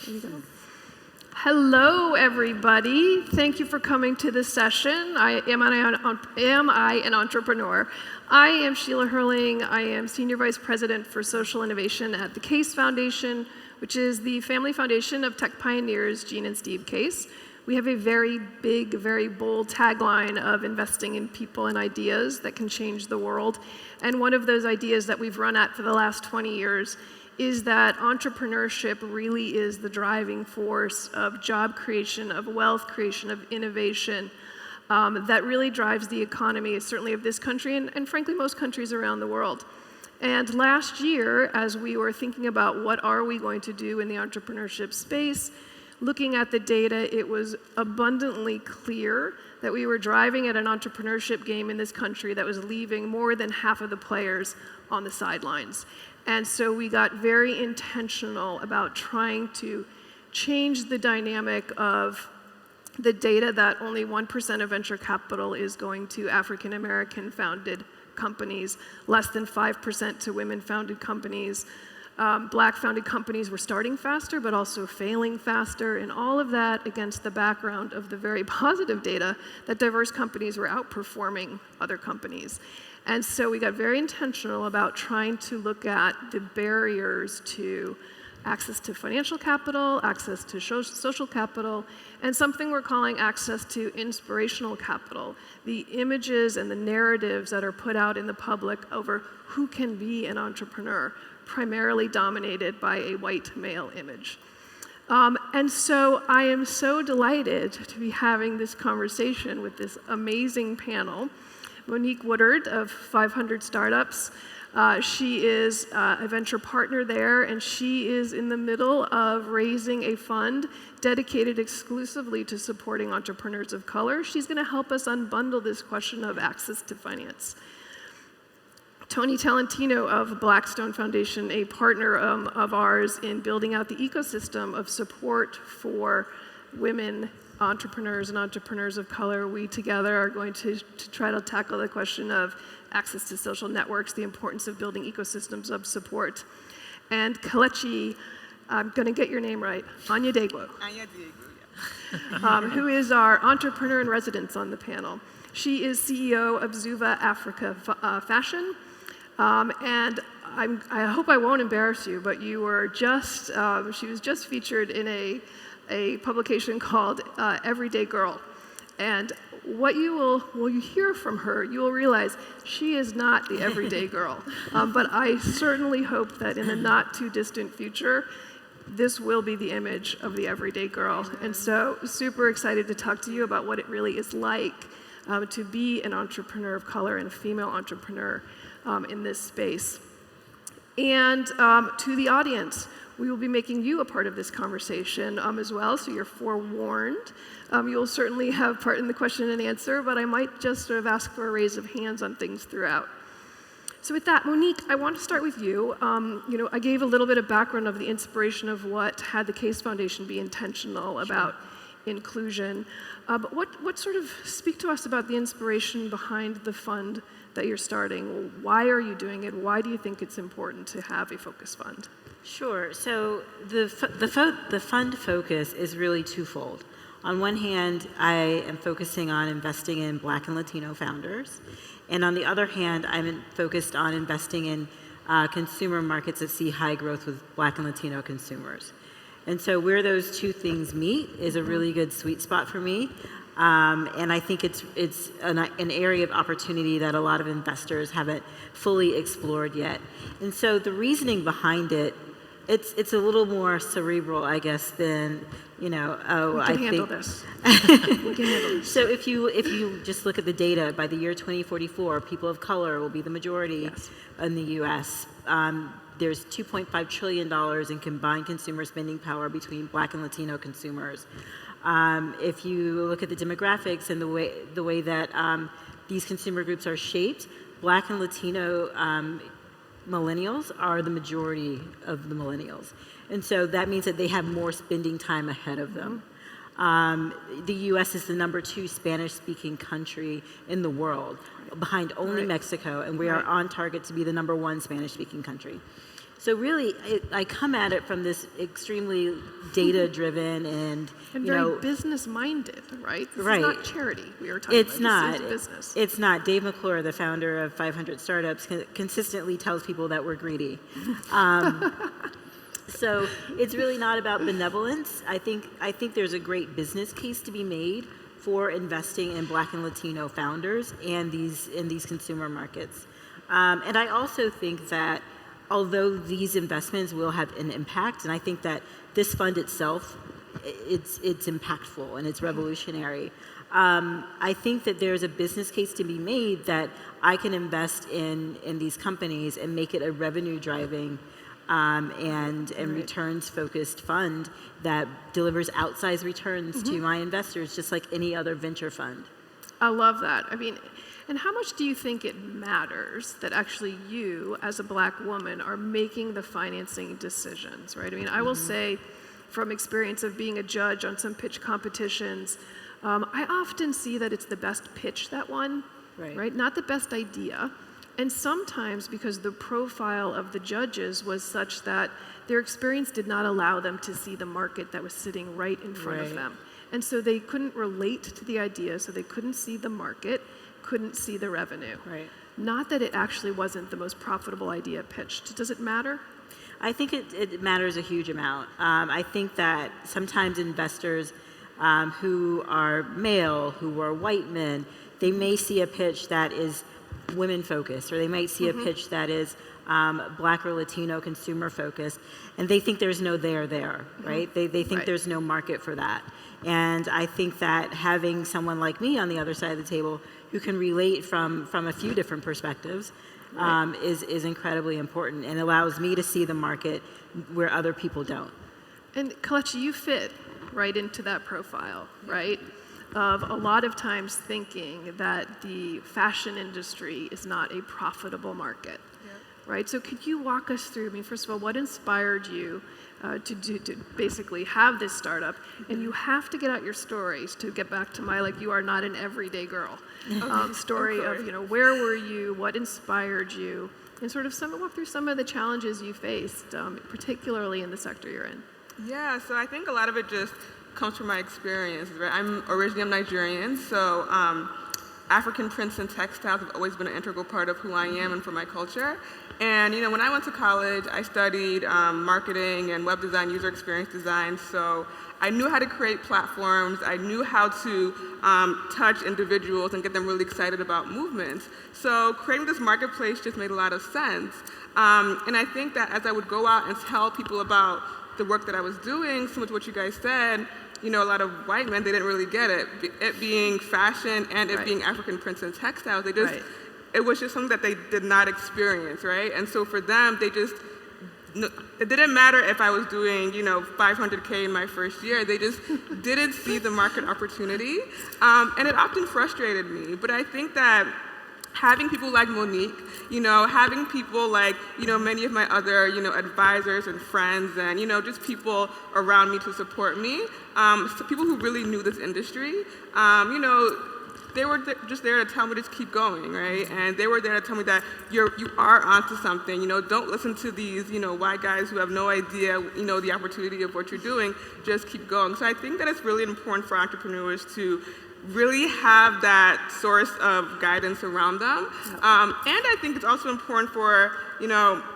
There you go. Hello, everybody. Thank you for coming to this session. Am I an entrepreneur? I am Sheila Herrling. I am Senior Vice President for Social Innovation at the Case Foundation, which is the family foundation of tech pioneers Gene and Steve Case. We have a very big, very bold tagline of investing in people and ideas that can change the world. And one of those ideas that we've run at for the last 20 years is that entrepreneurship really is the driving force of job creation, of wealth creation, of innovation that really drives the economy, certainly of this country and frankly most countries around the world. And last year, as we were thinking about what are we going to do in the entrepreneurship space, looking at the data, it was abundantly clear that we were driving at an entrepreneurship game in this country that was leaving more than half of the players on the sidelines. And so we got very intentional about trying to change the dynamic of the data that only 1% of venture capital is going to African American founded companies, less than 5% to women founded companies. Black founded companies were starting faster but also failing faster, and all of that against the background of the very positive data that diverse companies were outperforming other companies. And so we got very intentional about trying to look at the barriers to access to financial capital, access to social capital, and something we're calling access to inspirational capital, the images and the narratives that are put out in the public over who can be an entrepreneur, primarily dominated by a white male image. And so I am so delighted to be having this conversation with this amazing panel. Monique Woodard of 500 Startups. She is a venture partner there, and she is in the middle of raising a fund dedicated exclusively to supporting entrepreneurs of color. She's going to help us unbundle this question of access to finance. Tony Tolentino of Blackstone Foundation, a partner of ours in building out the ecosystem of support for women entrepreneurs and entrepreneurs of color. We together are going to try to tackle the question of access to social networks, the importance of building ecosystems of support. And Kelechi, I'm going to get your name right, Anyadiegwu, who is our entrepreneur in residence on the panel. She is CEO of Zuvaa Africa Fashion. And I hope I won't embarrass you, but you were just, she was just featured in a publication called Everyday Girl. And what you hear from her, you will realize she is not the everyday girl. But I certainly hope that in the not too distant future, this will be the image of the everyday girl. And so super excited to talk to you about what it really is like to be an entrepreneur of color and a female entrepreneur in this space. And to the audience, we will be making you a part of this conversation as well, so you're forewarned. You'll certainly have part in the question and answer, but I might just sort of ask for a raise of hands on things throughout. So with that, Monique, I want to start with you. I gave a little bit of background of the inspiration of what had the Case Foundation be intentional about inclusion. But what sort of, speak to us about the inspiration behind the fund that you're starting. Why are you doing it? Why do you think it's important to have a focus fund? Sure. So the fund focus is really twofold. On one hand, I am focusing on investing in Black and Latino founders. And on the other hand, I'm focused on investing in consumer markets that see high growth with Black and Latino consumers. And so where those two things meet is a really good sweet spot for me. And I think it's an area of opportunity that a lot of investors haven't fully explored yet. And so the reasoning behind it, it's a little more cerebral, I guess, than, we can handle this. We can handle this. So if you just look at the data, by the year 2044, people of color will be the majority in the U.S. There's $2.5 trillion in combined consumer spending power between Black and Latino consumers. If you look at the demographics and the way that these consumer groups are shaped, Black and Latino millennials are the majority of the millennials. And so that means that they have more spending time ahead of them. The U.S. is the #2 Spanish-speaking country in the world, behind only Mexico, and we are on target to be the #1 Spanish-speaking country. So really, I come at it from this extremely data-driven and very business-minded, right? This right. is not charity we are talking about. It's not. This is business. It's not. Dave McClure, the founder of 500 Startups, consistently tells people that we're greedy. So it's really not about benevolence. I think there's a great business case to be made for investing in Black and Latino founders and in these consumer markets. And I also think that although these investments will have an impact, and I think that this fund itself, it's impactful and it's revolutionary. I think that there's a business case to be made that I can invest in these companies and make it a revenue-driving and returns-focused fund that delivers outsized returns to my investors, just like any other venture fund. I love that. I mean, and how much do you think it matters that actually you, as a Black woman, are making the financing decisions, right? I mean, I will say, from experience of being a judge on some pitch competitions, I often see that it's the best pitch that won, right? Not the best idea. And sometimes because the profile of the judges was such that their experience did not allow them to see the market that was sitting right in front of them. And so they couldn't relate to the idea, so they couldn't see the market, couldn't see the revenue. Not that it actually wasn't the most profitable idea pitched. Does it matter? I think it matters a huge amount. I think that sometimes investors who are male, who are white men, they may see a pitch that is women focused, or they might see a pitch that is Black or Latino consumer focused, and they think there's no there, right? They think there's no market for that. And I think that having someone like me on the other side of the table who can relate from a few different perspectives is incredibly important and allows me to see the market where other people don't. And Kelechi, you fit right into that profile, right? Of a lot of times thinking that the fashion industry is not a profitable market, right? So could you walk us through, I mean, first of all, what inspired you to basically have this startup? And you have to get out your stories to get back to my, like, you are not an everyday girl story of, where were you, what inspired you, and sort of walk through some of the challenges you faced, particularly in the sector you're in. Yeah, so I think a lot of it just comes from my experience, right? I'm Nigerian, so African prints and textiles have always been an integral part of who I am and for my culture. And when I went to college, I studied marketing and web design, user experience design, so I knew how to create platforms. I knew how to touch individuals and get them really excited about movements. So creating this marketplace just made a lot of sense. And I think that as I would go out and tell people about the work that I was doing, similar to what you guys said, a lot of white men, they didn't really get it. It being fashion and it being African prints and textiles, they just, it was just something that they did not experience, right? And so for them, it didn't matter if I was doing, $500K in my first year, they just didn't see the market opportunity. And it often frustrated me, but I think that having people like Monique, having people like, many of my other, advisors and friends and, just people around me to support me, so people who really knew this industry, they were just there to tell me to keep going, right? And they were there to tell me that you are onto something, don't listen to these, white guys who have no idea, the opportunity of what you're doing, just keep going. So I think that it's really important for entrepreneurs to really have that source of guidance around them. And I think it's also important for,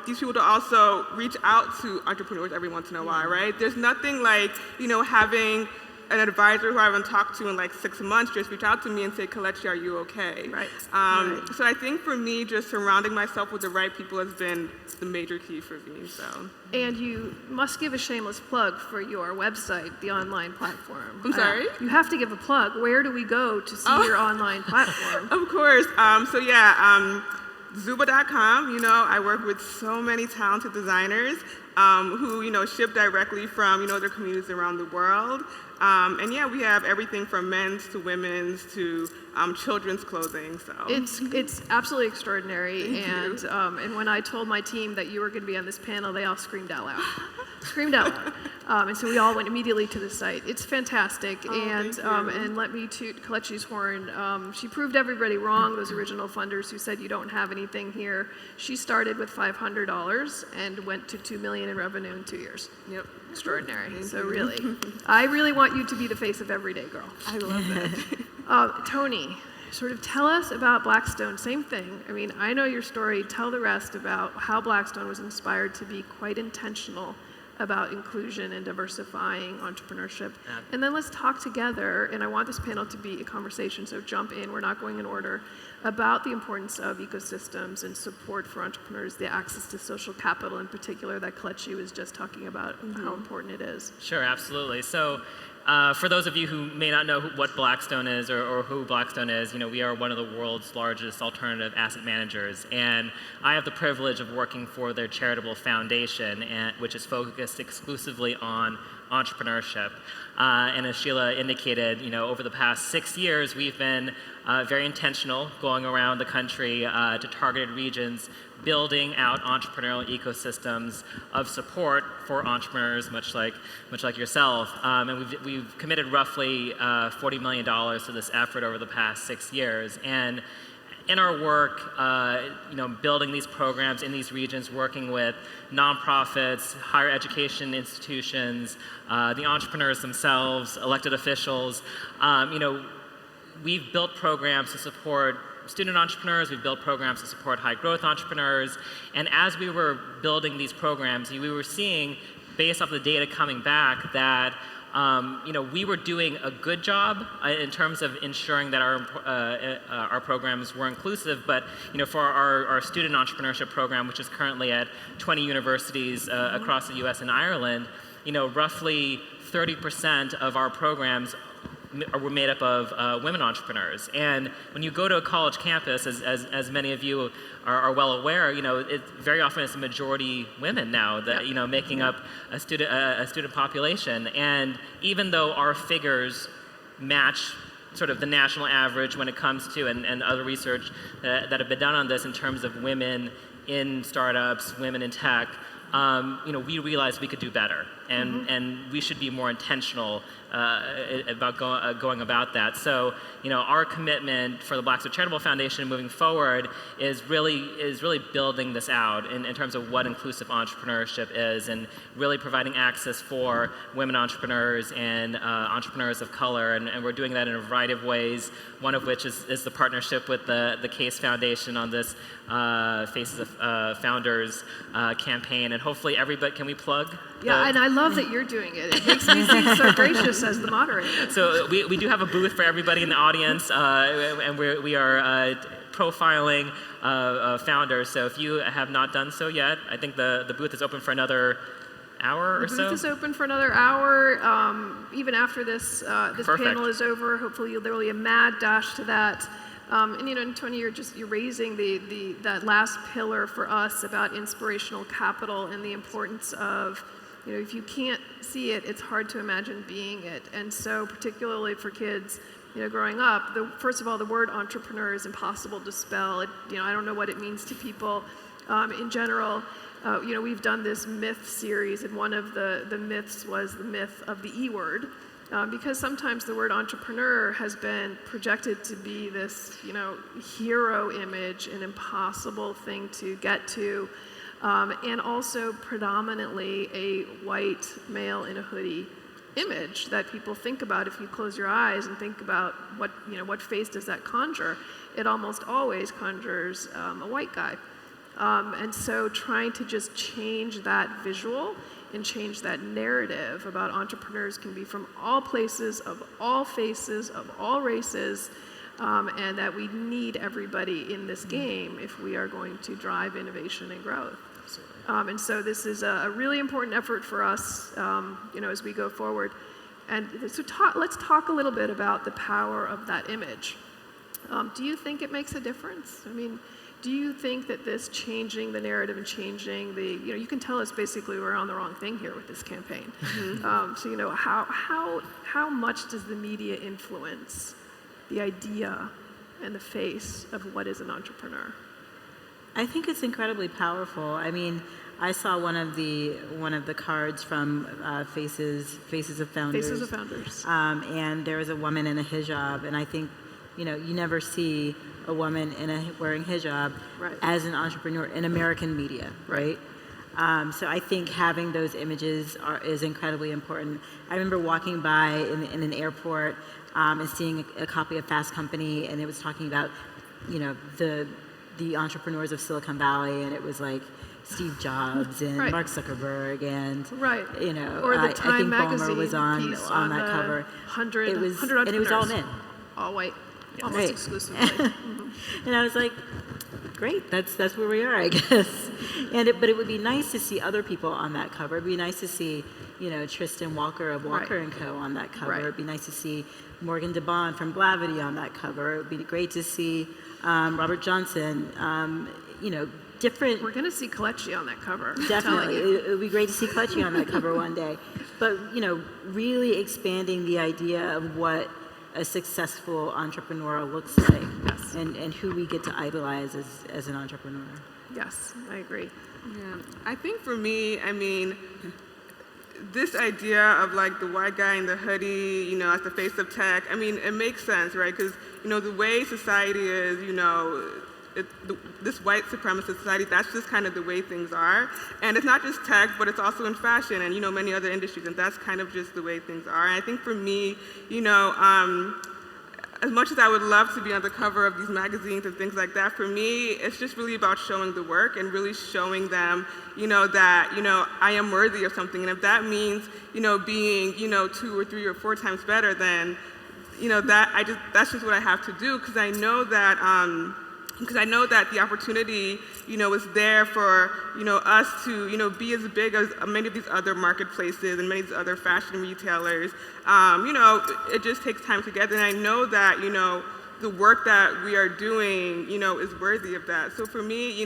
these people to also reach out to entrepreneurs every once in a while, right? There's nothing like, having an advisor who I haven't talked to in like 6 months just reach out to me and say, Kelechi, are you okay? So I think for me, just surrounding myself with the right people has been the major key for me, so. And you must give a shameless plug for your website, the online platform. I'm sorry? You have to give a plug. Where do we go to see your online platform? Of course. Zuvaa.com, I work with so many talented designers who, ship directly from, their communities around the world. And yeah, we have everything from men's to women's to children's clothing. So it's absolutely extraordinary. Thank you. And when I told my team that you were going to be on this panel, they all screamed out loud. Screamed out loud. And so we all went immediately to the site. It's fantastic. And let me toot Kelechi's horn. She proved everybody wrong, those original funders who said you don't have anything here. She started with $500 and went to $2 million in revenue in 2 years. Yep. Extraordinary. So really, I really want you to be the face of Everyday Girl. I love that. Tony, sort of tell us about Blackstone. Same thing. I mean, I know your story. Tell the rest about how Blackstone was inspired to be quite intentional about inclusion and diversifying entrepreneurship. And then let's talk together, and I want this panel to be a conversation, so jump in, we're not going in order, about the importance of ecosystems and support for entrepreneurs, the access to social capital in particular that Kelechi was just talking about, how important it is. Sure, absolutely. So for those of you who may not know what Blackstone is or who Blackstone is, we are one of the world's largest alternative asset managers. And I have the privilege of working for their charitable foundation, which is focused exclusively on entrepreneurship. And as Sheila indicated, over the past 6 years, we've been very intentional going around the country to targeted regions, building out entrepreneurial ecosystems of support for entrepreneurs, much like yourself. And we've committed roughly $40 million to this effort over the past 6 years. And in our work, building these programs in these regions, working with nonprofits, higher education institutions, the entrepreneurs themselves, elected officials, we've built programs to support student entrepreneurs, we've built programs to support high growth entrepreneurs, and as we were building these programs, we were seeing, based off the data coming back, that we were doing a good job in terms of ensuring that our programs were inclusive, but for our student entrepreneurship program, which is currently at 20 universities across the U.S. and Ireland, roughly 30% of our programs were made up of women entrepreneurs. And when you go to a college campus, as many of you are well aware, very often it's a majority women now that making up a student population. And even though our figures match sort of the national average when it comes to and other research that have been done on this in terms of women in startups, women in tech, we realized we could do better, and we should be more intentional about going about that. So, our commitment for the Blackstone Charitable Foundation moving forward is really building this out in terms of what inclusive entrepreneurship is, and really providing access for women entrepreneurs and entrepreneurs of color, and we're doing that in a variety of ways. One of which is the partnership with the Case Foundation on this Faces of Founders campaign, and hopefully everybody, can we plug? Yeah, and I love that you're doing it. It makes me seem so gracious as the moderator. So we do have a booth for everybody in the audience, and we are profiling founders. So if you have not done so yet, I think the booth is open for another hour or so. The booth is open for another hour. Even after this panel is over, hopefully there will be a mad dash to that. And Tony, you're raising that last pillar for us about inspirational capital and the importance of, if you can't see it, it's hard to imagine being it. And so particularly for kids, growing up, first of all, the word entrepreneur is impossible to spell. I don't know what it means to people in general. We've done this myth series, and one of the myths was the myth of the E word. Because sometimes the word entrepreneur has been projected to be this, hero image, an impossible thing to get to, and also predominantly a white male in a hoodie image that people think about. If you close your eyes and think about what face does that conjure, it almost always conjures a white guy. And so trying to just change that visual and change that narrative about entrepreneurs can be from all places, of all faces, of all races, and that we need everybody in this game if we are going to drive innovation and growth. And so this is a really important effort for us, as we go forward. And so let's talk a little bit about the power of that image. Do you think it makes a difference? I mean, do you think that this changing the narrative and changing you can tell us basically we're on the wrong thing here with this campaign. So how much does the media influence the idea and the face of what is an entrepreneur? I think it's incredibly powerful. I mean, I saw one of the cards from Faces of Founders. Faces of Founders. And there was a woman in a hijab, and I think, you never see a woman wearing hijab Right. as an entrepreneur in American media, right? So I think having those images is incredibly important. I remember walking by in an airport and seeing a copy of Fast Company, and it was talking about, the entrepreneurs of Silicon Valley, and it was like Steve Jobs and Right. Mark Zuckerberg and Right. or Or the I Time think magazine Ballmer was on piece on that the cover. 100 It was entrepreneurs. and it was all men. All white, almost Right. exclusively. And I was like, great, that's where we are, I guess. But it would be nice to see other people on that cover. It'd be nice to see, Tristan Walker of Walker Right. & Co. on that cover. Right. It'd be nice to see Morgan DeBond from Blavity on that cover. It would be great to see Robert Johnson, different. We're going to see Kelechi on that cover. I'm Definitely. telling you. It would be great to see Kelechi on that cover one day. But, really expanding the idea of what a successful entrepreneur looks like. Yes. And who we get to idolize as an entrepreneur. Yes, I agree. Yeah, I think for me, this idea of like the white guy in the hoodie, as the face of tech, it makes sense, right? Because, the way society is, this white supremacist society, that's just kind of the way things are. And it's not just tech, but it's also in fashion and, many other industries, and that's kind of just the way things are. And I think for me, as much as I would love to be on the cover of these magazines and things like that, for me, it's just really about showing the work and really showing them, that, I am worthy of something. And if that means, being, 2 or 3 or 4 times better, then, that's just what I have to do, because I know that, the opportunity, is there for, us to, be as big as many of these other marketplaces and many of these other fashion retailers. It just takes time to get there. And I know that, the work that we are doing, is worthy of that. So for me,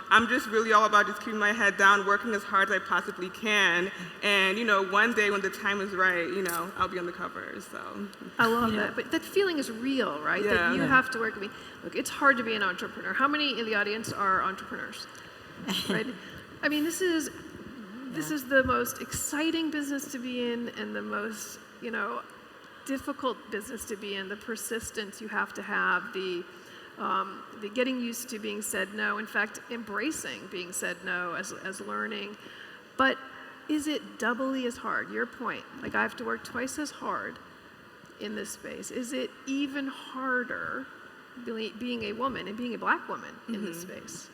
I'm just really all about just keeping my head down, working as hard as I possibly can. And, one day when the time is right, I'll be on the cover, so. I love that. But that feeling is real, right? Yeah. That you have to work. Look, it's hard to be an entrepreneur. How many in the audience are entrepreneurs? Right? This is the most exciting business to be in and the most, difficult business to be in. The persistence you have to have, the getting used to being said no, in fact, embracing being said no as learning. But is it doubly as hard? Your point, like I have to work twice as hard in this space. Is it even harder being a woman and being a black woman in this space?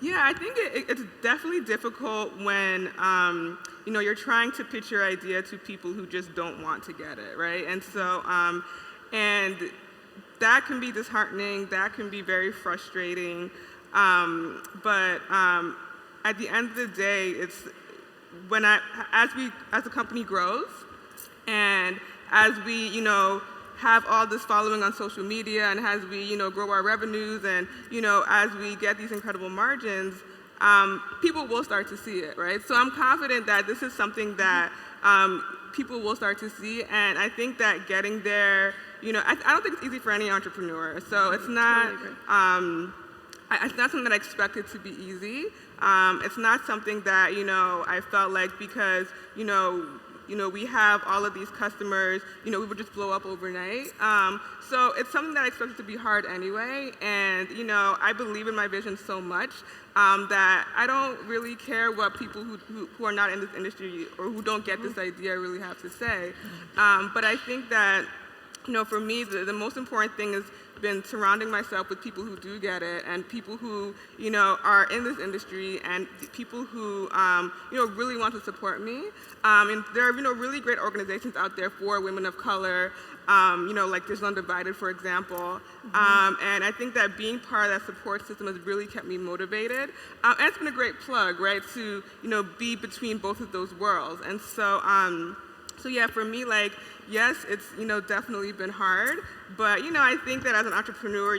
Yeah, I think it's definitely difficult when, you're trying to pitch your idea to people who just don't want to get it, right? And so, and that can be disheartening, that can be very frustrating, but at the end of the day, it's when as the company grows, and as we, have all this following on social media, and as we, grow our revenues, and, as we get these incredible margins, people will start to see it, right? So I'm confident that this is something that people will start to see, and I think that getting there, I don't think it's easy for any entrepreneur. So it's not, it's not something that I expected to be easy. It's not something that, I felt like because, we have all of these customers, we would just blow up overnight. So it's something that I expected to be hard anyway. And, I believe in my vision so much that I don't really care what people who are not in this industry or who don't get this idea really have to say. But I think that, for me, the most important thing has been surrounding myself with people who do get it, and people who, are in this industry, and people who, really want to support me. And there are, really great organizations out there for women of color, like Digital Undivided, for example. And I think that being part of that support system has really kept me motivated. And it's been a great plug, right, to, be between both of those worlds. And so, so yeah, for me, like, yes, it's, definitely been hard, but, I think that as an entrepreneur,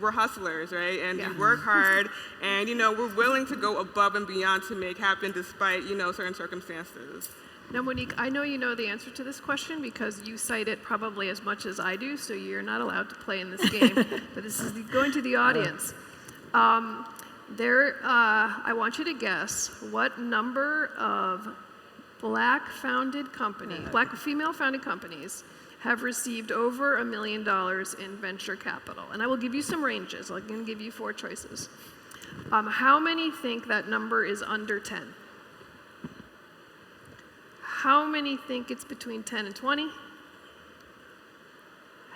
we're hustlers, right? And we work hard, and, we're willing to go above and beyond to make happen despite, certain circumstances. Now, Monique, I know you know the answer to this question because you cite it probably as much as I do, so you're not allowed to play in this game, but this is going to the audience. I want you to guess what number of Black female-founded companies have received over $1 million in venture capital. And I will give you some ranges. I'm going to give you 4 choices. How many think that number is under 10? How many think it's between 10 and 20?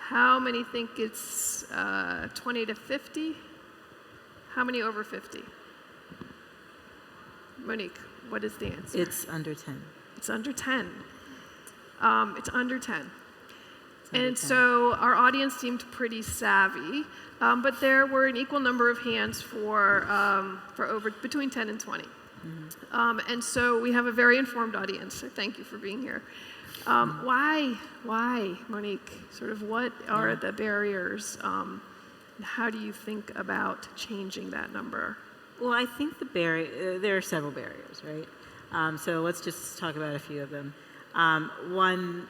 How many think it's 20 to 50? How many over 50? Monique, what is the answer? It's under 10. It's under 10. It's under 10. And so our audience seemed pretty savvy, but there were an equal number of hands for over between 10 and 20. And so we have a very informed audience. So thank you for being here. Why, Monique? Sort of what are the barriers? How do you think about changing that number? Well, I think there are several barriers, right? So let's just talk about a few of them. One,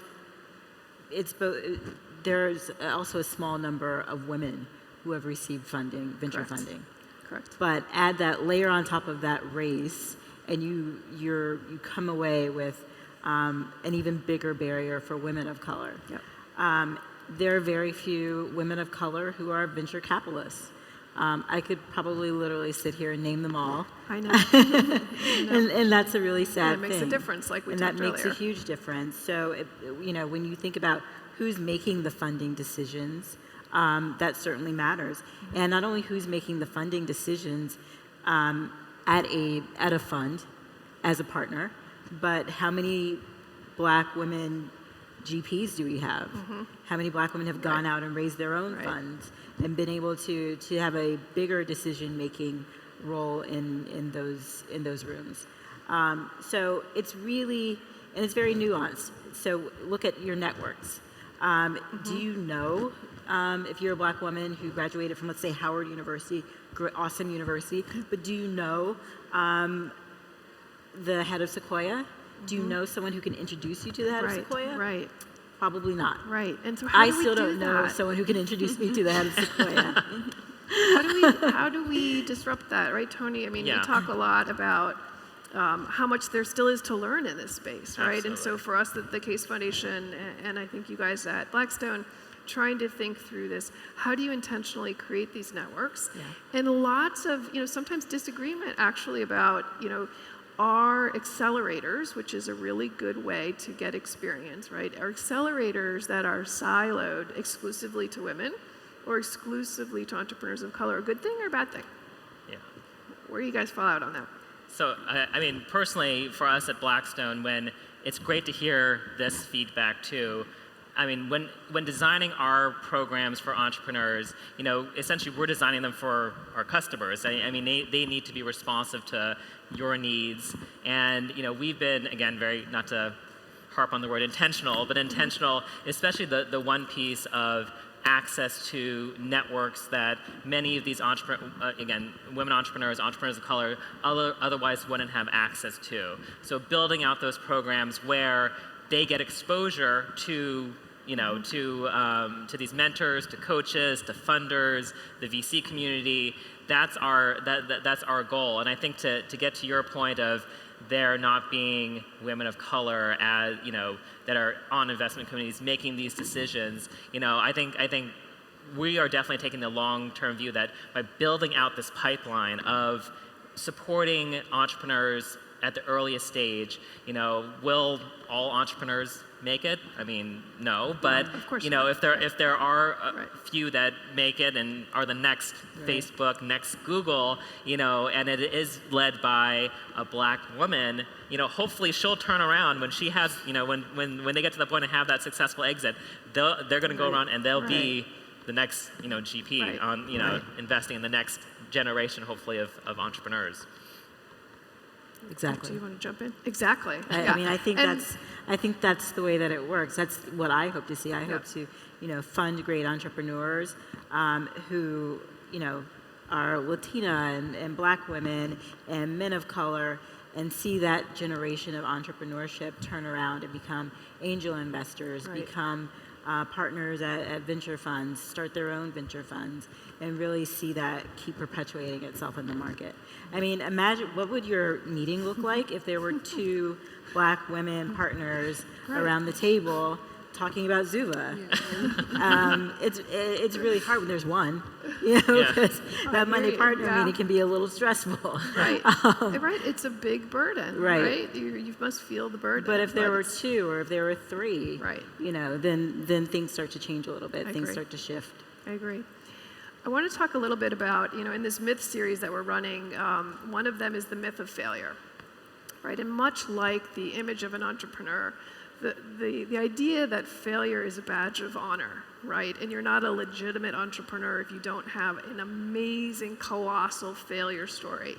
there's also a small number of women who have received venture funding. Correct. But add that layer on top of that race, and you come away with an even bigger barrier for women of color. Yep. There are very few women of color who are venture capitalists. I could probably literally sit here and name them all. I know. And that's a really sad thing. It makes a difference, like we talked earlier. And that makes a huge difference. So, when you think about who's making the funding decisions, that certainly matters. And not only who's making the funding decisions at a fund as a partner, but how many Black women GPs do we have? How many Black women have gone out and raised their own funds and been able to have a bigger decision-making role in those rooms? So it's really, and it's very nuanced. So look at your networks. Do you know, if you're a Black woman who graduated from, let's say, Howard University, awesome university, but do you know the head of Sequoia? Do you know someone who can introduce you to the head of Sequoia? Right. Probably not. Right. And so I still don't know someone who can introduce me to the head of Sequoia. How do we disrupt that, right, Tony? I mean, we talk a lot about how much there still is to learn in this space, right? Absolutely. And so for us, the Case Foundation, and I think you guys at Blackstone, trying to think through this, how do you intentionally create these networks? And lots of, sometimes disagreement actually about, are accelerators, which is a really good way to get experience, right? Are accelerators that are siloed exclusively to women or exclusively to entrepreneurs of color a good thing or a bad thing? Yeah. Where do you guys fall out on that? So, I mean, personally, for us at Blackstone, it's great to hear this feedback too. I mean, when designing our programs for entrepreneurs, essentially we're designing them for our customers. I mean, they need to be responsive to your needs. And, we've been, again, not to harp on the word intentional, but intentional, especially the one piece of access to networks that many of these women entrepreneurs of color otherwise wouldn't have access to. So building out those programs where they get exposure to these mentors, to coaches, to funders, the VC community. That's our goal. And I think to get to your point of there not being women of color as that are on investment committees making these decisions, I think we are definitely taking the long-term view that by building out this pipeline of supporting entrepreneurs at the earliest stage, will all entrepreneurs make it? I mean, no, but if there are a few that make it and are the next Facebook, next Google, and it is led by a Black woman, hopefully she'll turn around when she has, when they get to the point and have that successful exit, they're going to go around and they'll be the next, GP on, investing in the next generation, hopefully, of entrepreneurs. Exactly. Do you want to jump in? Exactly. I mean, I think that's the way that it works. That's what I hope to see. I hope to, fund great entrepreneurs who, are Latina and Black women and men of color, and see that generation of entrepreneurship turn around and become angel investors, become partners at venture funds, start their own venture funds, and really see that keep perpetuating itself in the market. I mean, imagine what would your meeting look like if there were two Black women partners around the table talking about Zuvaa. It's really hard when there's one, because that Monday partner meeting can be a little stressful. Right. Right. It's a big burden. Right. You must feel the burden. But if there were two, or if there were three, right, then things start to change a little bit. I Things agree. start to shift. I agree. I want to talk a little bit about, in this myth series that we're running, one of them is the myth of failure, right? And much like the image of an entrepreneur, the idea that failure is a badge of honor, right? And you're not a legitimate entrepreneur if you don't have an amazing, colossal failure story,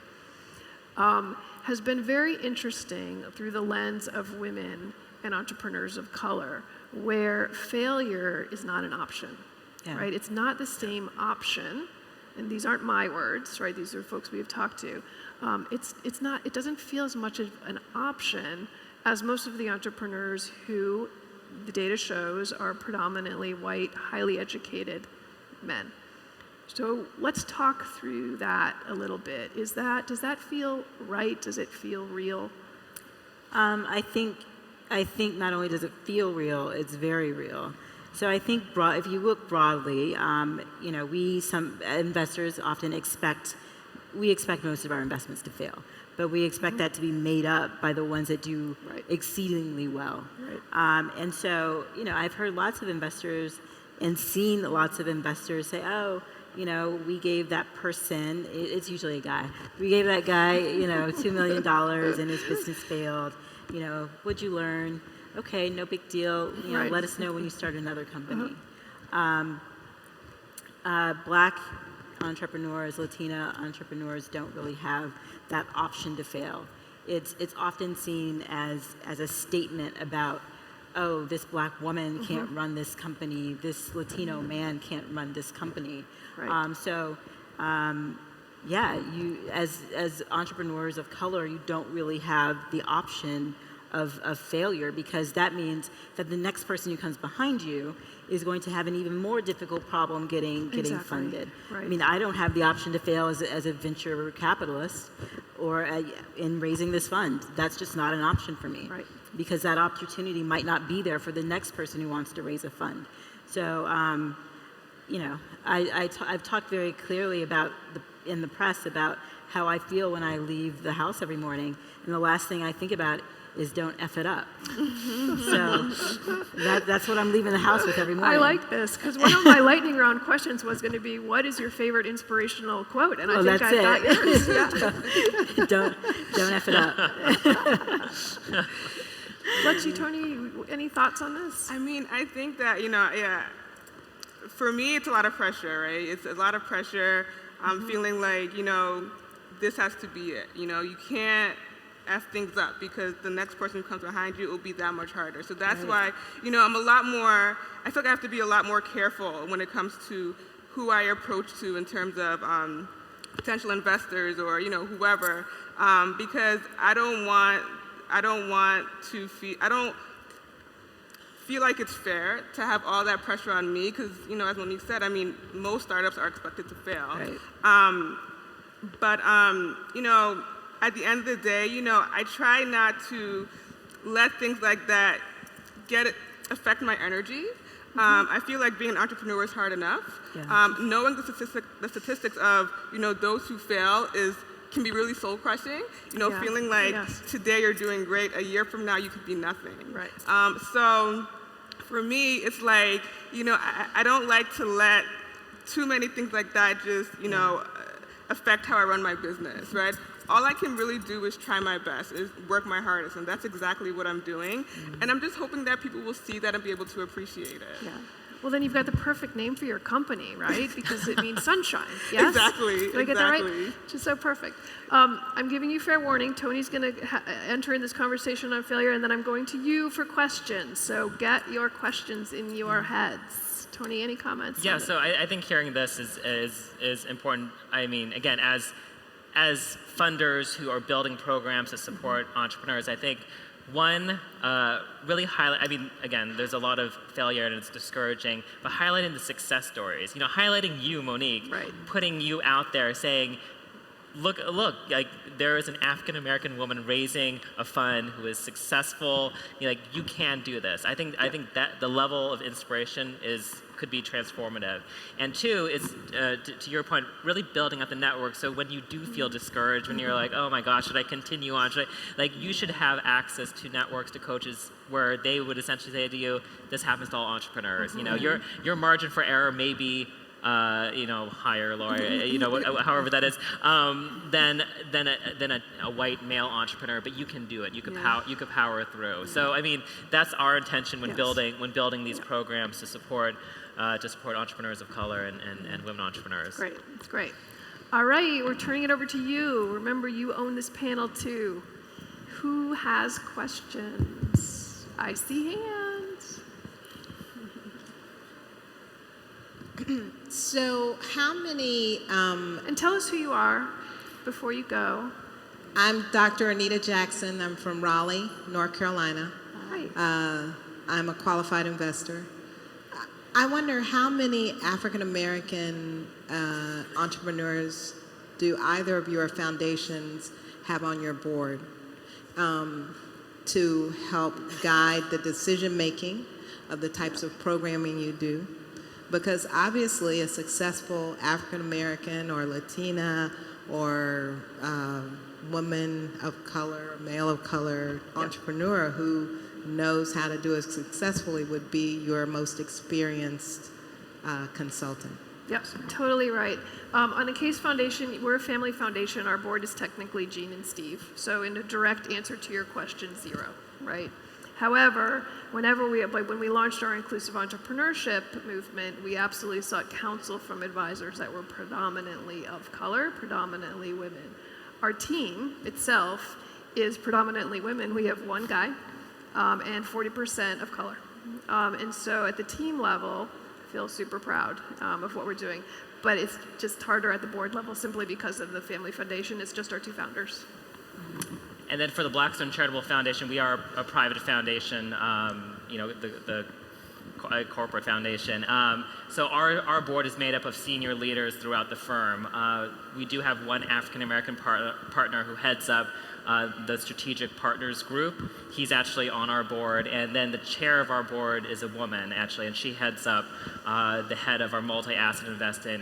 has been very interesting through the lens of women and entrepreneurs of color, where failure is not an option, right? It's not the same option, and these aren't my words, right? These are folks we have talked to. It's not. It doesn't feel as much of an option as most of the entrepreneurs who, the data shows, are predominantly white, highly educated men. So let's talk through that a little bit. Does that feel right? Does it feel real? I think not only does it feel real, it's very real. So I think if you look broadly, some investors often expect most of our investments to fail, but we expect that to be made up by the ones that do exceedingly well. Right. And so, I've heard lots of investors and seen lots of investors say, we gave that person, it's usually a guy, we gave that guy, $2 million and his business failed. What'd you learn? Okay, no big deal. Let us know when you start another company. Black entrepreneurs, Latina entrepreneurs don't really have that option to fail. It's often seen as a statement about, oh, this Black woman can't run this company, this Latino man can't run this company. Right. You as entrepreneurs of color, you don't really have the option of failure, because that means that the next person who comes behind you is going to have an even more difficult problem getting funded. Right. I mean, I don't have the option to fail as a venture capitalist or in raising this fund. That's just not an option for me, right, because that opportunity might not be there for the next person who wants to raise a fund. So, I've talked very clearly in the press about how I feel when I leave the house every morning, and the last thing I think about is don't F it up. So that's what I'm leaving the house with every morning. I like this, because one of my lightning round questions was going to be, what is your favorite inspirational quote? And I think I got yours. Yeah. Don't F it up. Tony, any thoughts on this? I mean, I think that, for me, it's a lot of pressure, right? It's a lot of pressure. I'm feeling like, this has to be it. You can't F things up, because the next person who comes behind you will be that much harder. So that's why, I'm a lot more, I feel like I have to be a lot more careful when it comes to who I approach to in terms of potential investors or, whoever, because I don't feel like it's fair to have all that pressure on me, because, as Monique said, I mean, most startups are expected to fail. Right. But at the end of the day, I try not to let things like that affect my energy. I feel like being an entrepreneur is hard enough. Yeah. Knowing the statistics of, those who fail can be really soul crushing. Feeling like today you're doing great, a year from now you could be nothing. Right. So for me, it's like, I don't like to let too many things like that just, affect how I run my business, right? All I can really do is try my best, is work my hardest, and that's exactly what I'm doing. And I'm just hoping that people will see that and be able to appreciate it. Yeah. Well, then you've got the perfect name for your company, right? Because it means sunshine. Yes? Exactly. Did I get that right? Just so perfect. I'm giving you fair warning. Tony's going to enter in this conversation on failure, and then I'm going to you for questions. So get your questions in your heads. Tony, any comments? Yeah. So I think hearing this is important. I mean, again, as funders who are building programs to support entrepreneurs, I think One, really highlight, I mean, again, there's a lot of failure and it's discouraging, but highlighting the success stories. Highlighting you, Monique, Right. putting you out there saying, look, like there is an African American woman raising a fund who is successful. Like you can do this. I think that the level of inspiration could be transformative. And two is to your point, really building up the network. So when you do feel discouraged, when you're like, oh my gosh, should I continue on? You should have access to networks, to coaches where they would essentially say to you, this happens to all entrepreneurs. Your margin for error may be higher, lower, however that is, than a white male entrepreneur, but you can do it. You could power through. So I mean, that's our intention when building these programs to support entrepreneurs of color and women entrepreneurs. Great, it's great. All right, we're turning it over to you. Remember, you own this panel too. Who has questions? I see hands. So how many, And tell us who you are before you go. I'm Dr. Anita Jackson. I'm from Raleigh, North Carolina. Hi. I'm a qualified investor. I wonder how many African American entrepreneurs do either of your foundations have on your board to help guide the decision making of the types of programming you do? Because obviously a successful African American or Latina or woman of color, male of color entrepreneur who knows how to do it successfully would be your most experienced consultant. Yep, totally right. On the Case Foundation, we're a family foundation. Our board is technically Jean and Steve. So in a direct answer to your question, 0, right? However, when we launched our inclusive entrepreneurship movement, we absolutely sought counsel from advisors that were predominantly of color, predominantly women. Our team itself is predominantly women. We have one guy and 40% of color. And so at the team level, I feel super proud of what we're doing. But it's just harder at the board level simply because of the family foundation. It's just our 2 founders. And then for the Blackstone Charitable Foundation, we are a private foundation, the corporate foundation. So our board is made up of senior leaders throughout the firm. We do have one African American partner who heads up the Strategic Partners Group. He's actually on our board, and then the chair of our board is a woman, actually, and she heads up the head of our multi-asset investing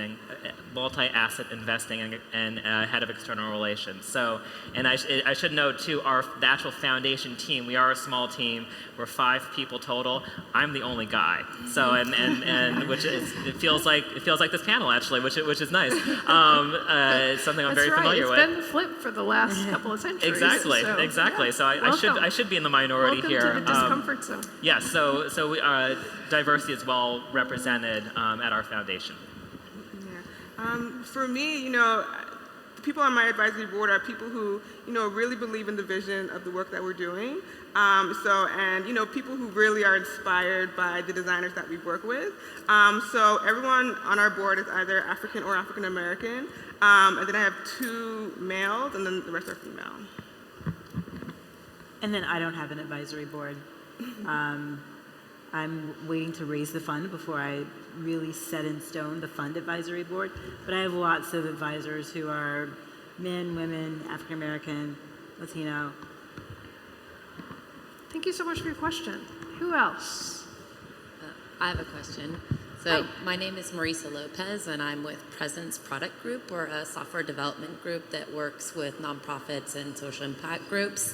and head of external relations. So, and I should note too, the actual foundation team, we are a small team. We're 5 people total. I'm the only guy. So, and which is it feels like this panel actually, which is nice. It's something I'm very familiar with. It's been the flip for the last couple of centuries. Exactly. Yeah. So I should be in the minority here. Welcome to the discomfort zone. Yes. So we, diversity is well represented at our foundation. Yeah. For me, the people on my advisory board are people who, really believe in the vision of the work that we're doing. People who really are inspired by the designers that we work with. So everyone on our board is either African or African American. And then I have 2 males, and then the rest are female. And then I don't have an advisory board. I'm waiting to raise the fund before I really set in stone the fund advisory board. But I have lots of advisors who are men, women, African American, Latino. Thank you so much for your question. Who else? I have a question. So my name is Marisa Lopez, and I'm with Presence Product Group. We're a software development group that works with nonprofits and social impact groups.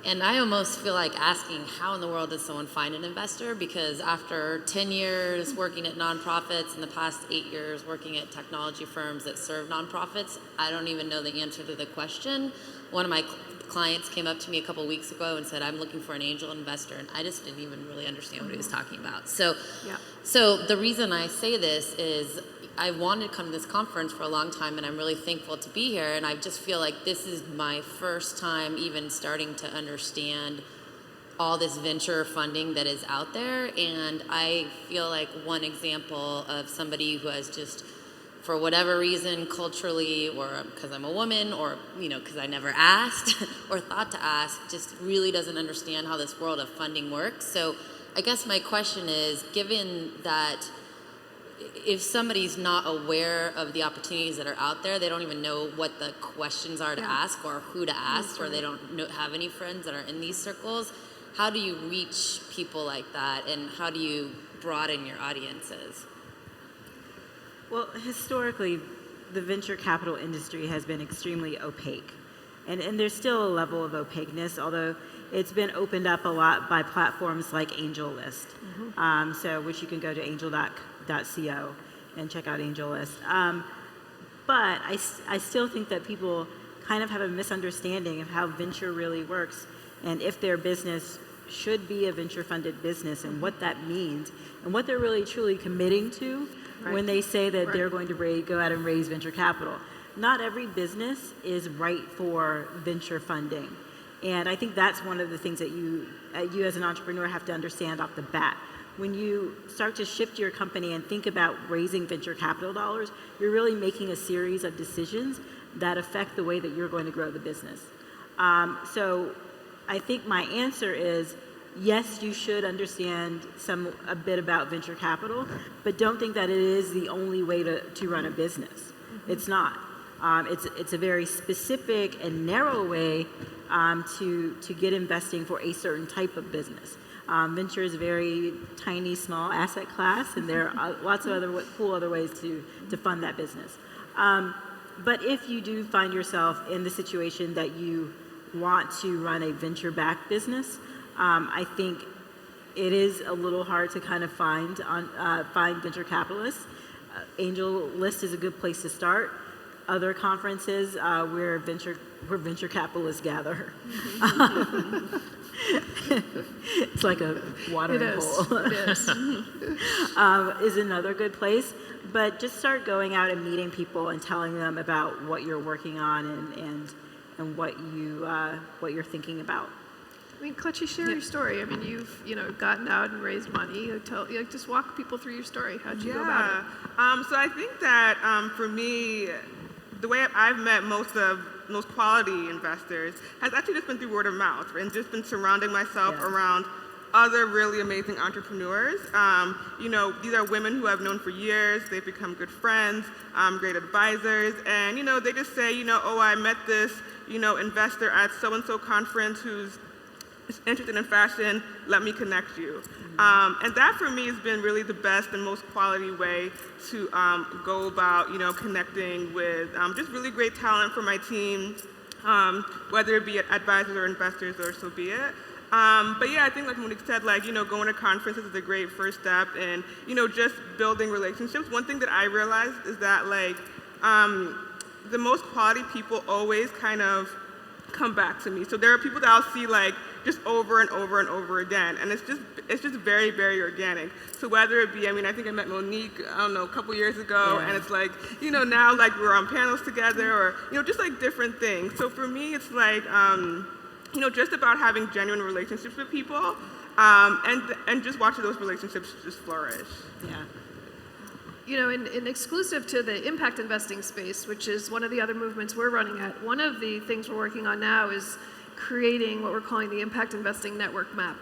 And I almost feel like asking, how in the world does someone find an investor? Because after 10 years working at nonprofits and the past 8 years working at technology firms that serve nonprofits, I don't even know the answer to the question. One of my clients came up to me a couple weeks ago and said, I'm looking for an angel investor, and I just didn't even really understand what he was talking about. So the reason I say this is I wanted to come to this conference for a long time, and I'm really thankful to be here, and I just feel like this is my first time even starting to understand all this venture funding that is out there, and I feel like one example of somebody who has just for whatever reason, culturally, or because I'm a woman, or because I never asked or thought to ask, just really doesn't understand how this world of funding works. So I guess my question is, given that if somebody's not aware of the opportunities that are out there, they don't even know what the questions are to ask or who to ask, or they don't have any friends that are in these circles, how do you reach people like that, and how do you broaden your audiences? Well, historically, the venture capital industry has been extremely opaque. And there's still a level of opaqueness, although it's been opened up a lot by platforms like AngelList, which you can go to angel.co and check out AngelList. But I still think that people kind of have a misunderstanding of how venture really works, and if their business should be a venture-funded business, and what that means, and what they're really truly committing to when they say that they're going to go out and raise venture capital. Not every business is right for venture funding. And I think that's one of the things that you as an entrepreneur have to understand off the bat. When you start to shift your company and think about raising venture capital dollars, you're really making a series of decisions that affect the way that you're going to grow the business. So I think my answer is, yes, you should understand a bit about venture capital, but don't think that it is the only way to run a business. It's not. It's a very specific and narrow way to get investing for a certain type of business. Venture is a very tiny, small asset class, and there are lots of other cool other ways to fund that business. But if you do find yourself in the situation that you want to run a venture-backed business, I think it is a little hard to kind of find venture capitalists. AngelList is a good place to start. Other conferences where venture capitalists gather. It's like a watering hole. It is. Is another good place. But just start going out and meeting people and telling them about what you're working on and what you're thinking about. I mean, Kelechi, share your story. I mean, you've gotten out and raised money. Just walk people through your story. How'd you go about it? So I think that for me, the way I've met most quality investors has actually just been through word of mouth, and just been surrounding myself around other really amazing entrepreneurs. These are women who I've known for years. They've become good friends, great advisors, and they just say, oh, I met this investor at so-and-so conference who's interested in fashion, let me connect you. And that for me has been really the best and most quality way to go about, connecting with just really great talent for my team, whether it be advisors or investors or so be it. But yeah, I think like Monique said, going to conferences is a great first step, and just building relationships. One thing that I realized is that the most quality people always kind of come back to me. So there are people that I'll see just over and over and over again, and it's just very, very organic. So whether it be, I think I met Monique, a couple years ago, and it's now we're on panels together, or just different things. So for me, it's just about having genuine relationships with people, and just watching those relationships just flourish. Yeah. In exclusive to the impact investing space, which is one of the other movements we're running at, one of the things we're working on now is creating what we're calling the Impact Investing Network Map.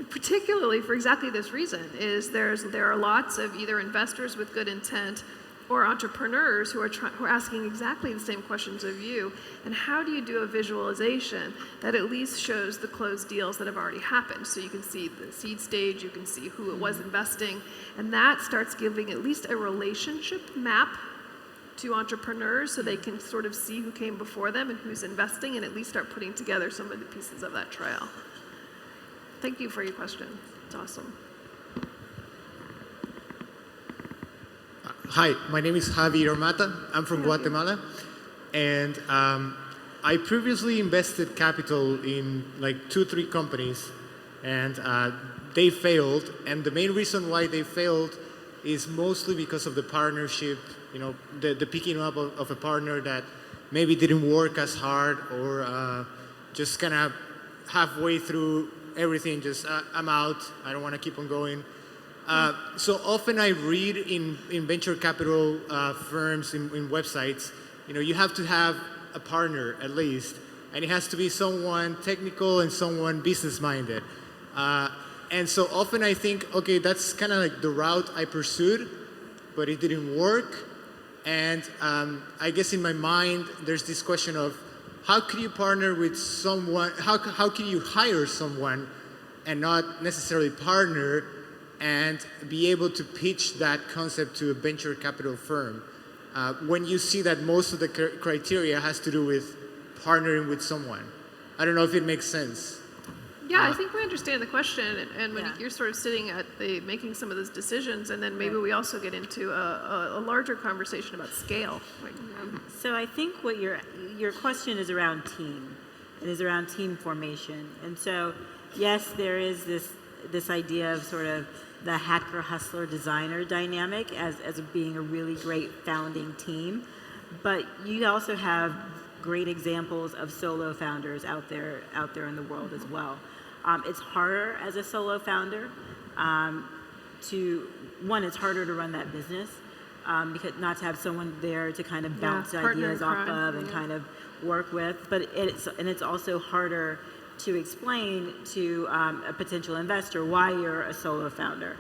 Particularly for exactly this reason, is there are lots of either investors with good intent or entrepreneurs who are asking exactly the same questions of you. And how do you do a visualization that at least shows the closed deals that have already happened? So you can see the seed stage, you can see who it was investing, and that starts giving at least a relationship map to entrepreneurs so they can sort of see who came before them and who's investing, and at least start putting together some of the pieces of that trail. Thank you for your question. It's awesome. Hi, my name is Javier Mata. I'm from Guatemala, and I previously invested capital in 2-3 companies, and they failed. And the main reason why they failed is mostly because of the partnership. The picking up of a partner that maybe didn't work as hard, or just kind of halfway through everything, just I'm out. I don't want to keep on going. So often I read in venture capital firms, in websites, you have to have a partner at least, and it has to be someone technical and someone business-minded. And so often I think, okay, that's kind of like the route I pursued, but it didn't work. And I guess in my mind, there's this question of how could you partner with someone, how can you hire someone and not necessarily partner and be able to pitch that concept to a venture capital firm when you see that most of the criteria has to do with partnering with someone. I don't know if it makes sense. Yeah, I think we understand the question, and when you're sort of sitting at making some of those decisions, and then maybe we also get into a larger conversation about scale. So I think what your question is around team. It is around team formation. And so, yes, there is this idea of sort of the hacker, hustler, designer dynamic as being a really great founding team. But you also have great examples of solo founders out there in the world as well. It's harder as a solo founder it's harder to run that business because not to have someone there to kind of bounce ideas off of and kind of work with. But it's also harder to explain to a potential investor why you're a solo founder.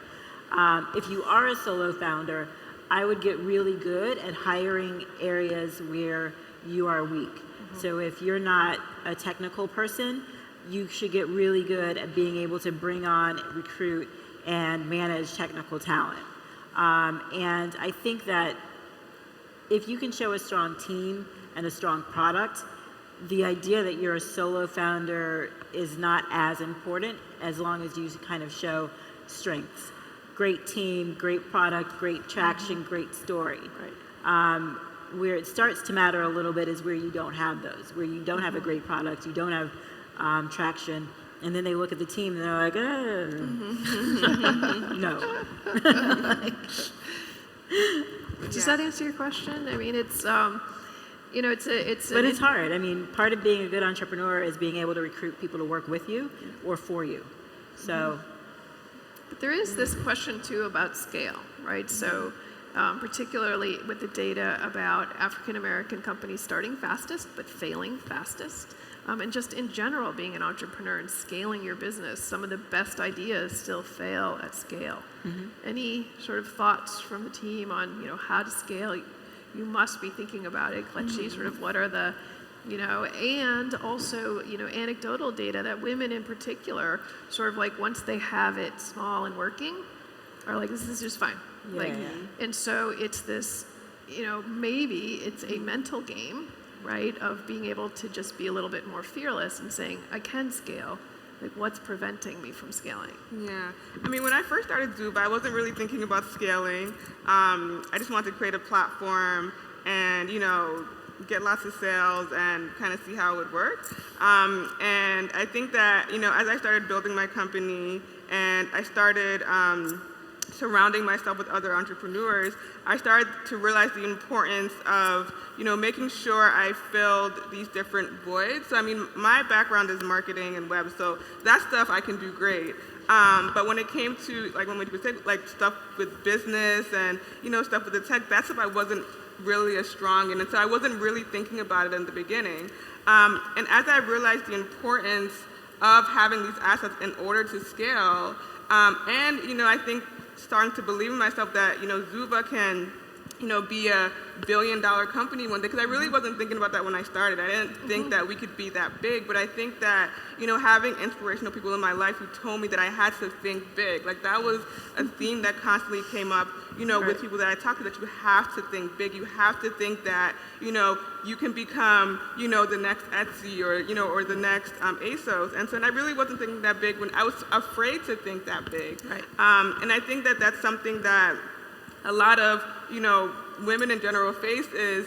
If you are a solo founder, I would get really good at hiring areas where you are weak. So if you're not a technical person, you should get really good at being able to bring on, recruit, and manage technical talent. And I think that if you can show a strong team and a strong product, the idea that you're a solo founder is not as important as long as you kind of show strengths. Great team, great product, great traction, great story. Right. Where it starts to matter a little bit is where you don't have those, where you don't have a great product, you don't have traction, and then they look at the team and they're like, no. Does that answer your question? I mean, it's But it's hard. I mean, part of being a good entrepreneur is being able to recruit people to work with you or for you. So. But there is this question too about scale, right? So. Particularly with the data about African American companies starting fastest but failing fastest. And just in general, being an entrepreneur and scaling your business, some of the best ideas still fail at scale. Any sort of thoughts from the team on how to scale? You must be thinking about it, Kelechi, sort of what are the, and also, anecdotal data that women in particular, sort of like once they have it small and working, are like, this is just fine. And so it's this, maybe it's a mental game, right, of being able to just be a little bit more fearless and saying, I can scale. Like, what's preventing me from scaling? Yeah. I mean, when I first started Zuvaa, I wasn't really thinking about scaling. I just wanted to create a platform and, get lots of sales and kind of see how it would work. And I think that, as I started building my company and I started surrounding myself with other entrepreneurs, I started to realize the importance of, making sure I filled these different voids. So, I mean, my background is marketing and web, so that stuff I can do great. But when it came to, when we say, stuff with business and, stuff with the tech, that stuff I wasn't really as strong in, and so I wasn't really thinking about it in the beginning. And as I realized the importance of having these assets in order to scale, and, I think starting to believe in myself that, Zuvaa can, be a billion-dollar company one day, because I really wasn't thinking about that when I started. I didn't think that we could be that big, but I think that, having inspirational people in my life who told me that I had to think big, that was a theme that constantly came up, with people that I talked to, that you have to think big. You have to think that, you can become, the next Etsy or the next ASOS. And so I really wasn't thinking that big when I was afraid to think that big. Right. And I think that that's something that a lot of, women in general face is,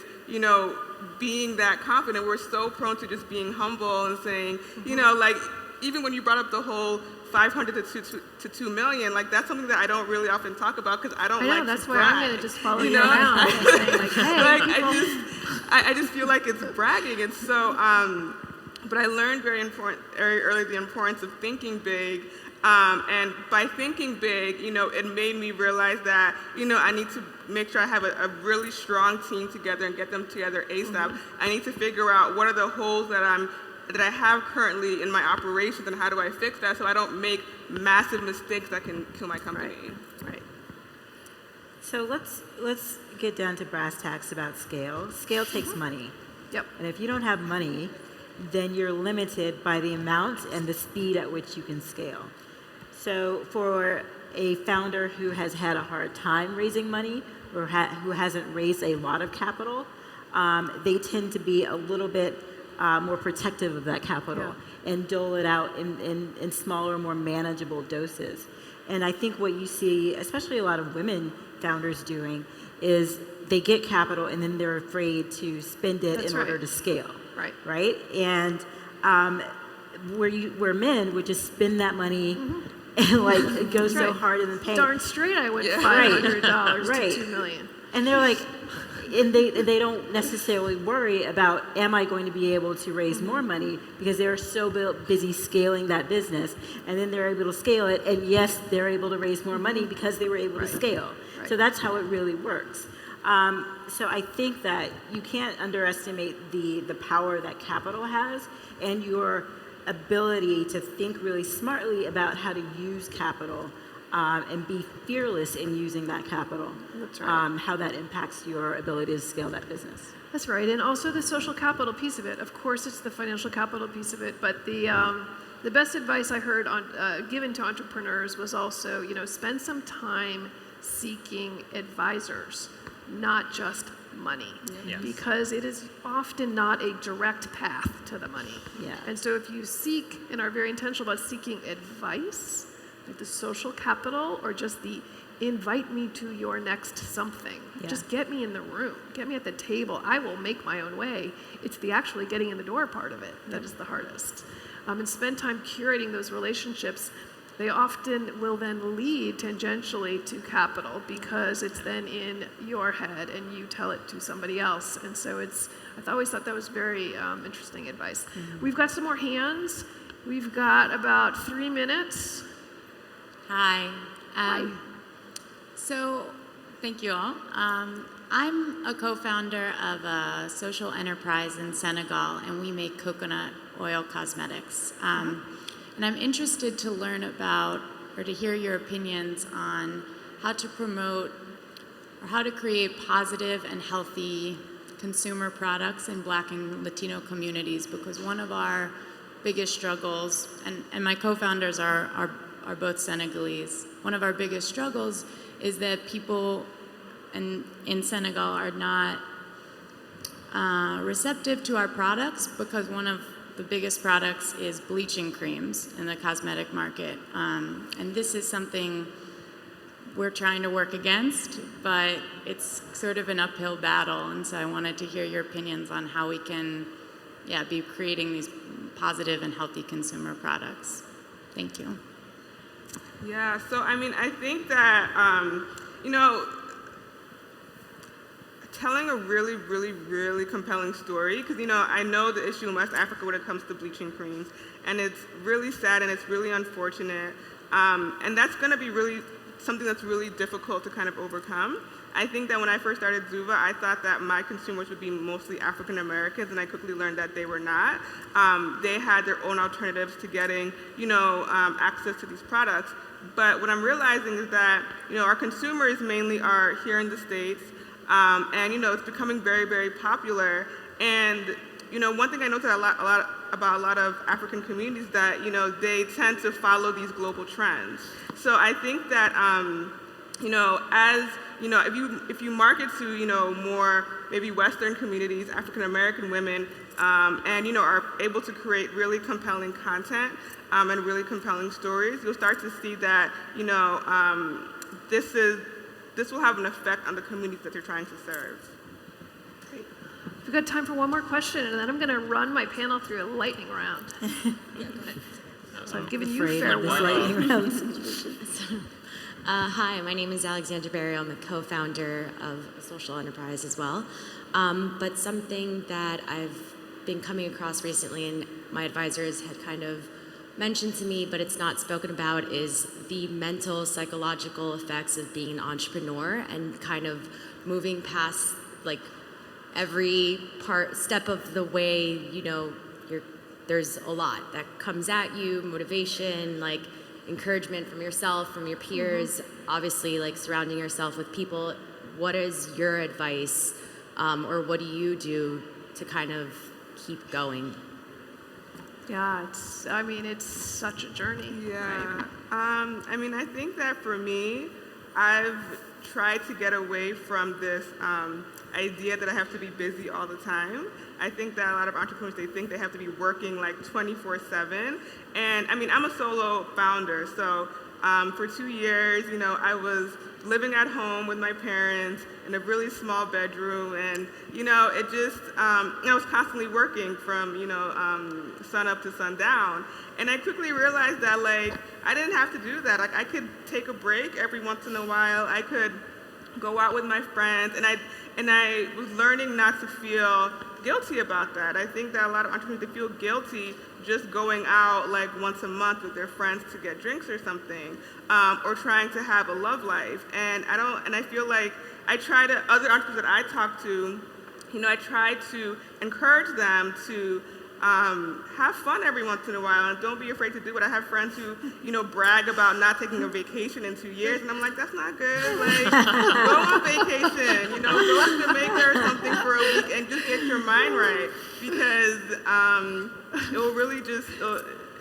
being that confident. We're so prone to just being humble and saying, even when you brought up the whole 500 to 2 million, that's something that I don't really often talk about because I don't like to brag. That's why I'm going to just follow you around and say, hey, I just feel like it's bragging. And so, but I learned very early the importance of thinking big And by thinking big, it made me realize that, I need to make sure I have a really strong team together and get them together ASAP. I need to figure out what are the holes that I have currently in my operations and how do I fix that so I don't make massive mistakes that can kill my company. Right. So let's get down to brass tacks about scale. Scale takes money. Yep. And if you don't have money, then you're limited by the amount and the speed at which you can scale. So for a founder who has had a hard time raising money or who hasn't raised a lot of capital, they tend to be a little bit more protective of that capital and dole it out in smaller, more manageable doses. And I think what you see, especially a lot of women founders doing, is they get capital and then they're afraid to spend it in order to scale. Right? And where men would just spend that money and go so hard in the paint. Darn straight I went $500 to $2 million. And they're like, and they don't necessarily worry about, am I going to be able to raise more money, because they're so busy scaling that business, and then they're able to scale it, and yes, they're able to raise more money because they were able to scale. So that's how it really works. So I think that you can't underestimate the power that capital has and your ability to think really smartly about how to use capital and be fearless in using that capital. That's right. How that impacts your ability to scale that business. That's right, and also the social capital piece of it. Of course, it's the financial capital piece of it, but the best advice I heard given to entrepreneurs was also, spend some time seeking advisors, not just money, because it is often not a direct path to the money. And so if you seek and are very intentional about seeking advice, like the social capital or just the invite me to your next something, just get me in the room, get me at the table, I will make my own way. It's the actually getting in the door part of it that is the hardest. And spend time curating those relationships. They often will then lead tangentially to capital because it's then in your head and you tell it to somebody else. And so I always thought that was very interesting advice. We've got some more hands. We've got about 3 minutes. Hi. Hi. So, thank you all. I'm a co-founder of a social enterprise in Senegal, and we make coconut oil cosmetics. And I'm interested to learn about, or to hear your opinions on how to promote, or how to create positive and healthy consumer products in Black and Latino communities, because one of our biggest struggles, and my co-founders are both Senegalese, one of our biggest struggles is that people in Senegal are not receptive to our products, because one of the biggest products is bleaching creams in the cosmetic market. And this is something we're trying to work against, but it's sort of an uphill battle. And so I wanted to hear your opinions on how we can be creating these positive and healthy consumer products. Thank you. Yeah, so I think that, telling a really, really, really compelling story, because, I know the issue in West Africa when it comes to bleaching creams, and it's really sad and it's really unfortunate, and that's going to be really something that's really difficult to kind of overcome. I think that when I first started Zuvaa, I thought that my consumers would be mostly African Americans, and I quickly learned that they were not. They had their own alternatives to getting, access to these products. But what I'm realizing is that, our consumers mainly are here in the States, and, it's becoming very, very popular. And, one thing I noticed about a lot of African communities is that, they tend to follow these global trends. So I think that, if you market to, more maybe Western communities, African American women, and, are able to create really compelling content and really compelling stories, you'll start to see that, this will have an effect on the communities that you're trying to serve. Great. We've got time for one more question, and then I'm going to run my panel through a lightning round. Go ahead. So I've given you fair warning. Hi, my name is Alexandra Berry. I'm a co-founder of a social enterprise as well. But something that I've been coming across recently, and my advisors had kind of mentioned to me, but it's not spoken about, is the mental, psychological effects of being an entrepreneur and kind of moving past like every step of the way, you know, there's a lot that comes at you, motivation, like encouragement from yourself, from your peers, obviously like surrounding yourself with people. What is your advice, or what do you do to kind of keep going? Yeah, it's such a journey. Yeah. Right? I mean, I think that for me, I've tried to get away from this idea that I have to be busy all the time. I think that a lot of entrepreneurs, they think they have to be working like 24/7. And I mean, I'm a solo founder, so for 2 years, you know, I was living at home with my parents in a really small bedroom, and you know, it just, I was constantly working from, you know, sun up to sundown. And I quickly realized that like, I didn't have to do that. Like, I could take a break every once in a while. I could go out with my friends, and I was learning not to feel guilty about that. I think that a lot of entrepreneurs, they feel guilty just going out like once a month with their friends to get drinks or something, or trying to have a love life. And I feel like other entrepreneurs that I talk to, you know, I try to encourage them to have fun every once in a while, and don't be afraid to do it. I have friends who, you know, brag about not taking a vacation in 2 years, and I'm like, that's not good. Like, go on vacation, you know, go to Jamaica or something for a week and just get your mind right, because it will really just,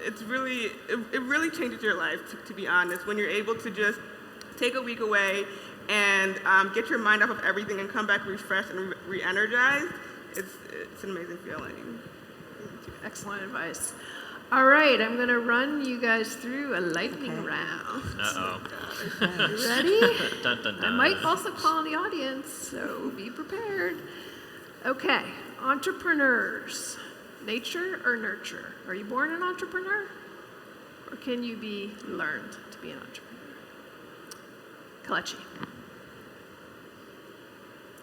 it really changes your life, to be honest, when you're able to just take a week away and get your mind off of everything and come back refreshed and re-energized. It's an amazing feeling. Excellent advice. All right, I'm going to run you guys through a lightning round. Uh-oh. You ready? Dun, dun, dun. I might also call on the audience, so be prepared. Okay, entrepreneurs, nature or nurture? Are you born an entrepreneur, or can you be learned to be an entrepreneur? Kelechi.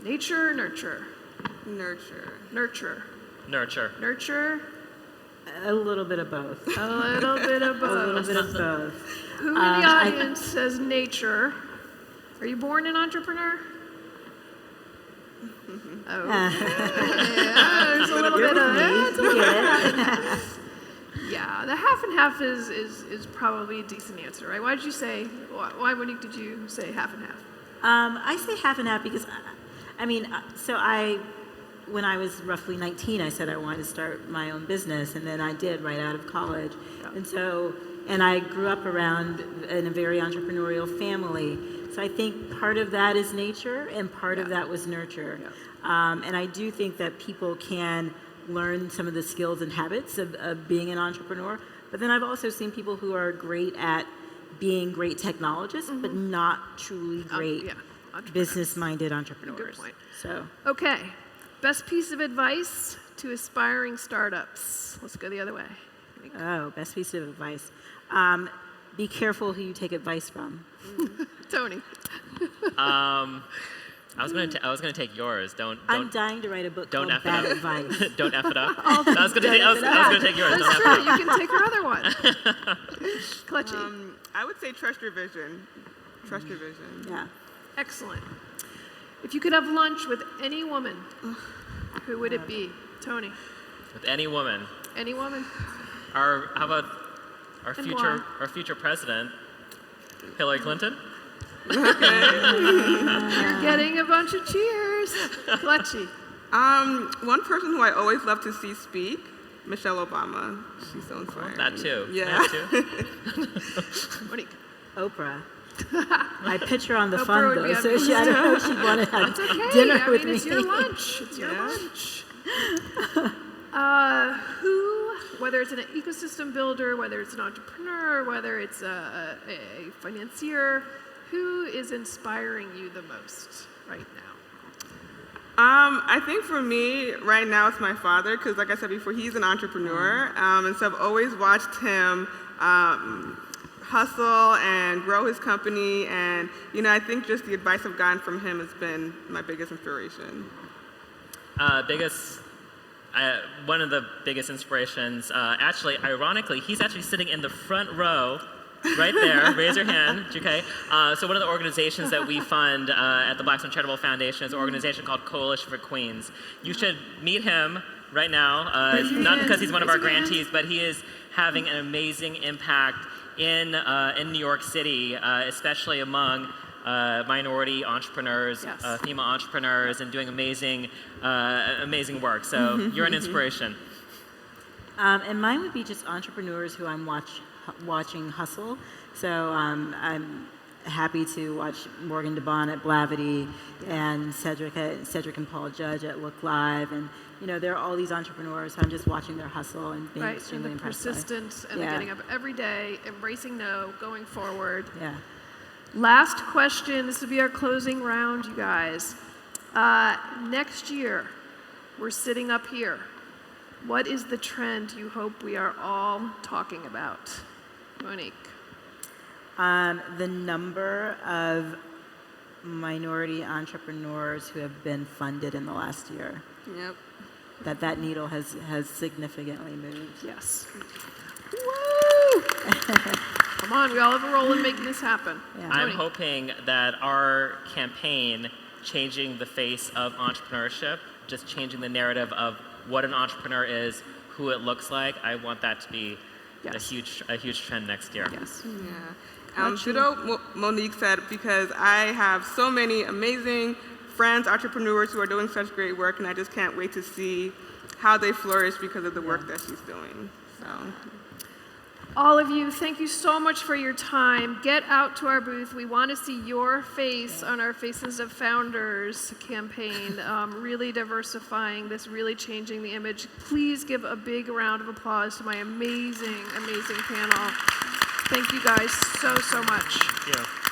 Nature or nurture? Nurture. Nurture. Nurture. Nurture. A little bit of both. A little bit of both. A little bit of both. Who in the audience says nature? Are you born an entrepreneur? Oh, yeah, there's a little bit of that. Yeah, the half and half is probably a decent answer, right? Why did you say? Why, Monique, did you say half and half? I say half and half because, when I was roughly 19, I said I wanted to start my own business, and then I did right out of college. Yeah. And I grew up in a very entrepreneurial family. So I think part of that is nature, and part of that was nurture. Yeah. And I do think that people can learn some of the skills and habits of being an entrepreneur. But then I've also seen people who are great at being great technologists, but not truly great business-minded entrepreneurs. Good point. So. Okay. Best piece of advice to aspiring startups. Let's go the other way. Oh, best piece of advice. Be careful who you take advice from. Tony. I was gonna take yours. I'm dying to write a book don't called F Bad it up. Advice. Don't F it up. I was gonna take yours. That's don't true. F it up. You can take her other one. Kelechi. I would say trust your vision. Trust your vision. Yeah. Excellent. If you could have lunch with any woman, who would it be? Tony. With any woman. Any woman? How about our And future president, Hillary Clinton? You're getting a bunch of cheers. Kelechi. One person who I always love to see speak, Michelle Obama. She's so inspiring. That too. Yeah. That too. Monique. Oprah. I pitch her on the Oprah fun would be though, so amazing. I don't know if she'd want to have It's okay. dinner with me. It's your lunch. It's your lunch. Who, whether it's an ecosystem builder, whether it's an entrepreneur, whether it's a financier, who is inspiring you the most right now? I think for me, right now, it's my father, because like I said before, he's an entrepreneur, and so I've always watched him hustle and grow his company, and I think just the advice I've gotten from him has been my biggest inspiration. one of the biggest inspirations, actually, ironically, he's actually sitting in the front row right there. Raise your hand, okay? So one of the organizations that we fund at the Blackstone Charitable Foundation is an organization called Coalition for Queens. You should meet him right now, not because he's one of our grantees, but he is having an amazing impact in New York City, especially among minority entrepreneurs, Yes. female entrepreneurs, and doing amazing work. So you're an inspiration. And mine would be just entrepreneurs who I'm watching hustle. So I'm happy to watch Morgan DeBon at Blavity and Cedric and Paul Judge at Look Live, and there are all these entrepreneurs. So I'm just watching their hustle and being Right, and extremely the impressed by it. persistence and the Yeah. getting up every day, embracing no, going forward. Yeah. Last question. This will be our closing round, you guys. Next year, we're sitting up here. What is the trend you hope we are all talking about? Monique. The number of minority entrepreneurs who have been funded in the last year. Yep. That needle has significantly moved. Yes. Woo! Come on, we all have a role in making this happen. Yeah. I'm Tony. hoping that our campaign, changing the face of entrepreneurship, just changing the narrative of what an entrepreneur is, who it looks like, I want that to be Yes. a huge trend next year. Yes. Yeah. Ditto Monique said, because I have so many amazing friends, entrepreneurs who are doing such great work, and I just can't wait to see how they flourish because of the work that she's doing. So. All of you, thank you so much for your time. Get out to our booth. We want to see your face on our Faces of Founders campaign, really diversifying this, really changing the image. Please give a big round of applause to my amazing, amazing panel. Thank you guys so much. Thank you.